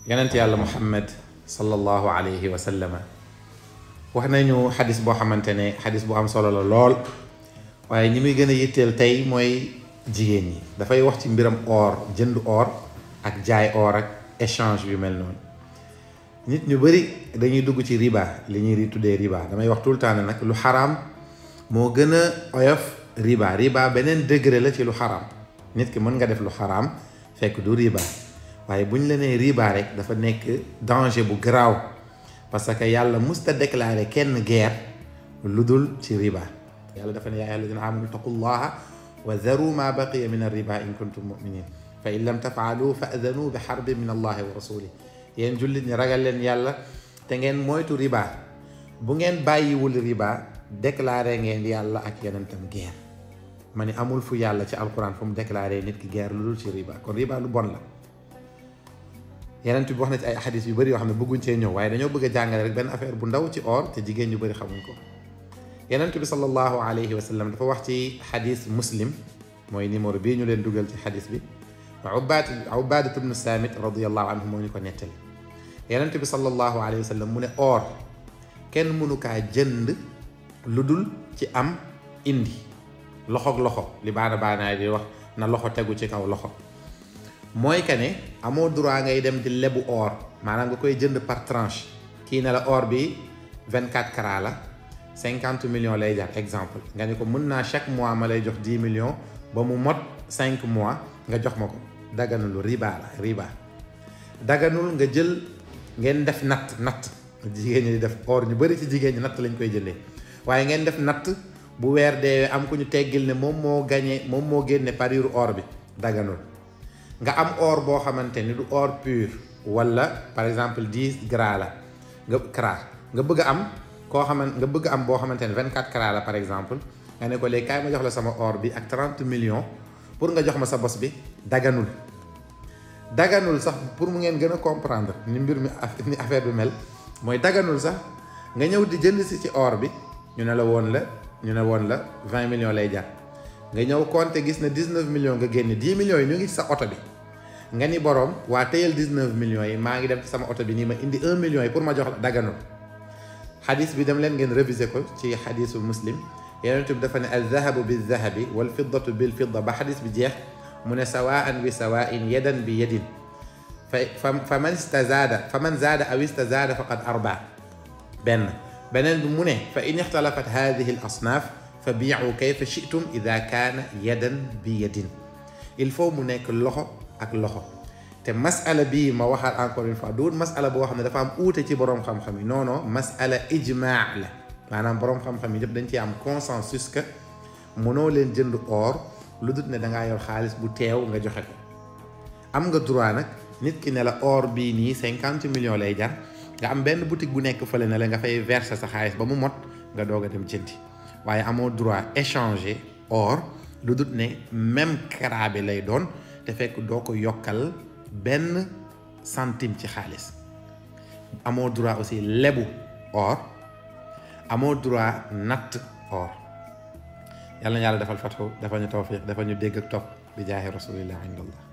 yonent yàlla Muhammad sallallahu alayhi wa sallam wax nañu xadis boo xamante ne xadis bu am solo la lool waaye ñi muy gën a yitteel tey mooy jigéen ñi. dafay wax ci mbiram or, jënd or ak jaay or ak échange yu mel noonu. nit ñu bëri dañuy dugg ci riba, li ñuy tuddee riba. damay wax tout le temps nag lu xaraam moo gën a oyof riba. Riba beneen degré la ci lu xaraam. nit ki mën nga def lu xaraam fekk du riba, waaye buñ la nee riba rek dafa nekk danger bu garaaw, parce que yàlla musta déclaré kenn guerre lu dul ci riba. yàlla dafa ne yaa ayyuhal ladina amanu taqullaha wa dharu ma baqiya min ar-riba in kuntum mu'minin fa in lam tafaalu fa adanu bi xarbin min allahi wa rasulih. yéen jullit ñi ragal leen yàlla te ngeen moytu riba. bu ngeen bàyyiwul riba déclaré ngeen yàlla ak yonentam guerre. ma ne amul fu yàlla ci alquran fu mu déclaré nit ki guerre lu dul ci riba. kon riba lu bon la. yonent bi wax na ci ay xadis yu bëri yoo xam ne bëgguñ cee ñëw, waaye dañoo bëgg a jàngale rek benn affaire bu ndaw ci or te jigéen ñu bëri xamuñ ko. yonent bi sallallahu alayhi wa sallam dafa wax ci xadis muslim, mooy numéro bii ñu leen dugal ci xadis bi. Ubaadatu bnu Saamit radiyallahu anhu moo ñu ko nettali. yonent bi sallallahu alayhi wa sallam mu ne or kenn mënu kaa jënd lu dul ci am indi loxoog loxo. li baanaay di wax na loxo tegu ci kaw loxo. mooy que ne amoo droit ngay dem di lebu or, maanaam nga koy jënd par tranche. kii ne la or bi 24 carats la 50 millions lay jar exemple, nga ne ko mën naa chaque mois ma lay jox 10 millions ba mu mot 5 mois nga jox ma ko. daganul, riba la, riba. daganul nga jël ngeen def natt jigéen ñi di def or, ñu bëri ci jigéen ñi natt lañ koy jëlee, waaye ngeen def natt bu weer deewee am ku ñu teggil ne moom moo gagné, moom moo génne pariru or bi. daganul nga am or boo xamante ni du or pur, wala par exemple 10 gras la nga bëgg a am koo xamante nga bëgg am boo xamante ne 24 carats la par exemple, nga ne ko léegi kaay ma jox la sama or bi ak 30 millions pour nga jox ma sa bos bi. daganul sax pour mu ngeen gën a comprendre ni mbir mi ni affaire bi mel, mooy daganul sax nga ñëw di jënd si ci or bi ñu ne woon la 20 millions lay jar, nga ñëw compter gis na 19 millions nga génne 10 millions yi ñu ngi ci sa oto bi, nga ni borom waa teyal 19 millions yi maa ngi dem ci sama oto bi nii ma indi 1 million yi pour ma jox la. daganul. xadis bi dem leen ngeen réviser ko ci xadisul muslim. yonent bi dafa ne al-dhahabu bil-dhahabi wal-fiddatu bil-fidda ba xadis bi jeex mu ne sawaan bi sawain yadan bi yadin fa man zaada aw istazaada faqad arba. beneen bi mu ne fa in ixtalafat hadihi al-asnaaf fa biicu kayfa shi'tum ida kaana yadan bi yadin. il faut mu nekk loxo ak loxo. te masala bii ma waxaat encore une fois du masala boo xam ne dafa am uute ci boroom xam-xam yi, non non, masala ijmaa la. maanaam boroom xam-xam yi yëpp dañ ci am consensus que mënoo leen jënd or lu dut ne dangaa yor xaalis bu teew nga joxe ko. am nga droit nag nit ki ne la or bii nii 50 millions lay jar, nga am benn boutique bu nekk fële ne la nga fay verser sa xaalis ba mu mot nga doog a dem jëndi. waaye amoo droit échanger or lu dut ne même carat bi lay doon te fekk doo ko yokkal benn centime ci xaalis. amoo droit aussi lebu or, amoo droit natt or. yàlla na yàlla defal fatxu, dafa ñu tawfiq, dafa ñu dégg ak topp bi jaahi rasulillah indallah.